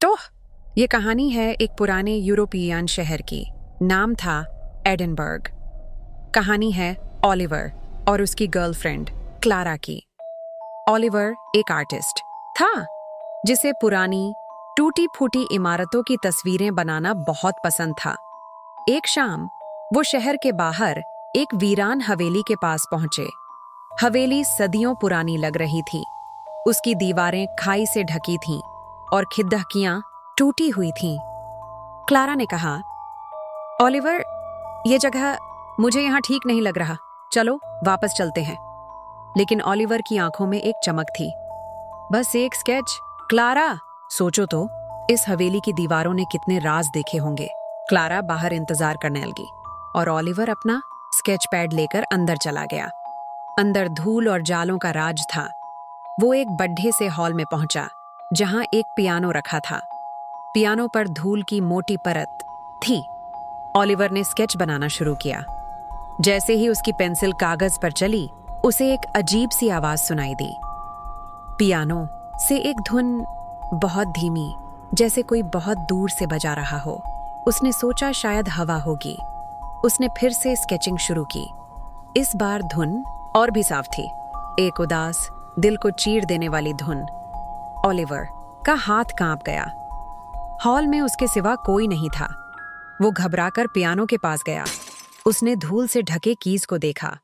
तो ये कहानी है एक पुराने यूरोपियन शहर की। नाम था एडिनबर्ग। कहानी है ओलिवर और उसकी गर्लफ्रेंड क्लारा की। ओलिवर एक आर्टिस्ट था जिसे पुरानी टूटी फूटी इमारतों की तस्वीरें बनाना बहुत पसंद था। एक शाम वो शहर के बाहर एक वीरान हवेली के पास पहुंचे। हवेली सदियों पुरानी लग रही थी। उसकी दीवारें खाई से ढकी थीं और खिड़कियां टूटी हुई थीं। क्लारा ने कहा, ओलिवर, ये जगह मुझे यहाँ ठीक नहीं लग रहा, चलो वापस चलते हैं। लेकिन ओलिवर की आंखों में एक चमक थी। बस एक स्केच। क्लारा, सोचो तो, इस हवेली की दीवारों ने कितने राज देखे होंगे। क्लारा बाहर इंतजार करने लगी और ओलिवर अपना स्केच पैड लेकर अंदर चला गया। अंदर धूल और जालों का राज था। वो एक बड्ढे से हॉल में पहुंचा जहां एक पियानो रखा था। पियानो पर धूल की मोटी परत थी। ओलिवर ने स्केच बनाना शुरू किया। जैसे ही उसकी पेंसिल कागज पर चली, उसे एक अजीब सी आवाज सुनाई दी। पियानो से एक धुन बहुत धीमी, जैसे कोई बहुत दूर से बजा रहा हो। उसने सोचा शायद हवा होगी। उसने फिर से स्केचिंग शुरू की। इस बार धुन और भी साफ थी, एक उदास, दिल को चीर देने वाली धुन। ओलिवर का हाथ कांप गया। हॉल में उसके सिवा कोई नहीं था। वो घबराकर पियानो के पास गया। उसने धूल से ढके कीज को देखा।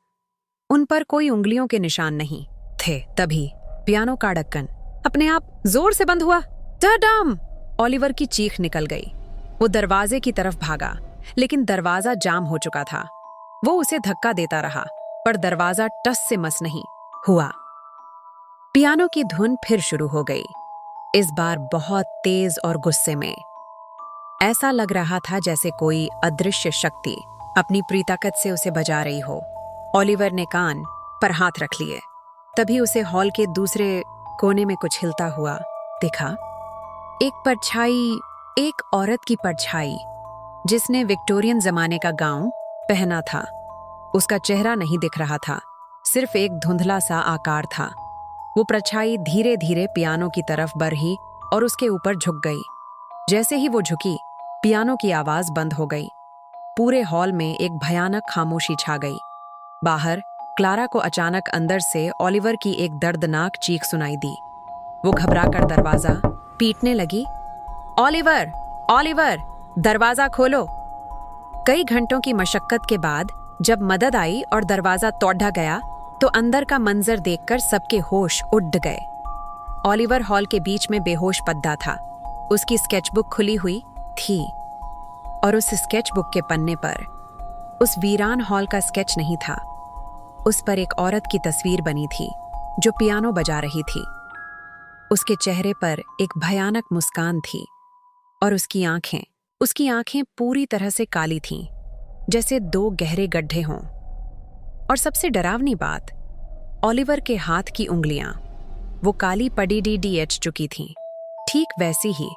उन पर कोई उंगलियों के निशान नहीं थे। तभी पियानो का ढक्कन अपने आप जोर से बंद हुआ। डम! ओलिवर की चीख निकल गई। वो दरवाजे की तरफ भागा, लेकिन दरवाजा जाम हो चुका था। वो उसे धक्का देता रहा, पर दरवाजा टस से मस नहीं हुआ। पियानो की धुन फिर शुरू हो गई, इस बार बहुत तेज और गुस्से में। ऐसा लग रहा था जैसे कोई अदृश्य शक्ति अपनी पूरी ताकत से उसे बजा रही हो। ओलिवर ने कान पर हाथ रख लिए। तभी उसे हॉल के दूसरे कोने में कुछ हिलता हुआ दिखा। एक परछाई, एक औरत की परछाई, जिसने विक्टोरियन जमाने का गाउन पहना था। उसका चेहरा नहीं दिख रहा था, सिर्फ एक धुंधला सा आकार था। वो परछाई धीरे धीरे पियानो की तरफ बढ़ी और उसके ऊपर झुक गई। जैसे ही वो झुकी, पियानो की आवाज बंद हो गई। पूरे हॉल में एक भयानक खामोशी छा गई। बाहर क्लारा को अचानक अंदर से ओलिवर की एक दर्दनाक चीख सुनाई दी। वो घबराकर दरवाजा पीटने लगी। ओलिवर, ओलिवर, दरवाजा खोलो! कई घंटों की मशक्कत के बाद जब मदद आई और दरवाजा तोड़ा गया, तो अंदर का मंजर देखकर सबके होश उड़ गए। ओलिवर हॉल के बीच में बेहोश पड़ा था। उसकी स्केचबुक खुली हुई थी और उस स्केचबुक के पन्ने पर उस वीरान हॉल का स्केच नहीं था। उस पर एक औरत की तस्वीर बनी थी जो पियानो बजा रही थी। उसके चेहरे पर एक भयानक मुस्कान थी और उसकी आंखें पूरी तरह से काली थीं, जैसे दो गहरे गड्ढे हों। और सबसे डरावनी बात, ओलिवर के हाथ की उंगलियां वो काली पड़ी डीएच चुकी थीं, ठीक वैसी ही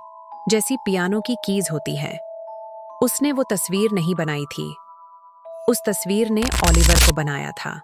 जैसी पियानो की कीज होती है। उसने वो तस्वीर नहीं बनाई थी, उस तस्वीर ने ओलिवर को बनाया था।